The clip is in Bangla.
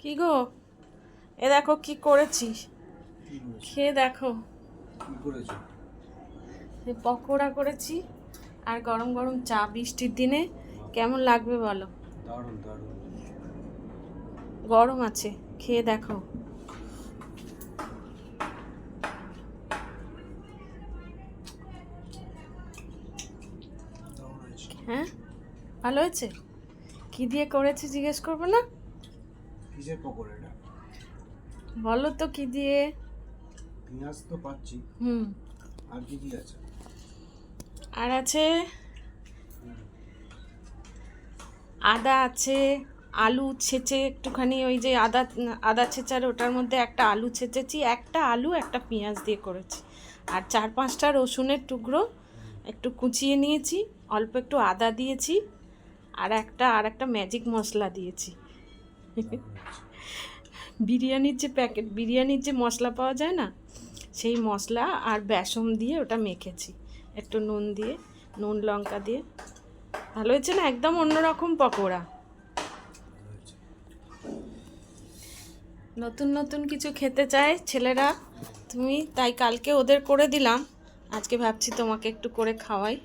কি গো, এ দেখো কি করেছি, কি করেছো? খেয়ে দেখো। কি করেছো? এই পকোড়া করেছি আর গরম গরম চা, বৃষ্টির দিনে বাহ, কেমন লাগবে বলো? দারুণ দারুণ। গরম আছে, খেয়ে দেখো। দারুণ হয়েছে। হ্যাঁ, ভালো হয়েছে। কি দিয়ে করেছি জিজ্ঞেস করবো না? কিসের পকোড়া এটা? বলো তো কি দিয়ে। পেঁয়াজ তো পাচ্ছি, হুম, আর কি কি আছে? আর আছে আদা আছে, আলু ছেঁচে একটুখানি, ওই যে আদা আদা ছেঁচার ওটার মধ্যে একটা আলু ছেঁচেছি, একটা আলু একটা পেঁয়াজ দিয়ে করেছি। আর 4-5টা রসুনের টুকরো একটু কুচিয়ে নিয়েছি, অল্প একটু আদা দিয়েছি, আর একটা ম্যাজিক মশলা দিয়েছি। দারুণ হয়েছে। বিরিয়ানির যে প্যাকেট, বিরিয়ানির যে মশলা পাওয়া যায় না, সেই মশলা আর বেসন দিয়ে ওটা মেখেছি, একটু নুন দিয়ে, নুন লঙ্কা দিয়ে। ভালো হয়েছে না? একদম অন্যরকম পকোড়া। ভালো হয়েছে। নতুন নতুন কিছু খেতে চায় ছেলেরা, তুমি তাই কালকে ওদের করে দিলাম, আজকে ভাবছি তোমাকে একটু করে খাওয়াই।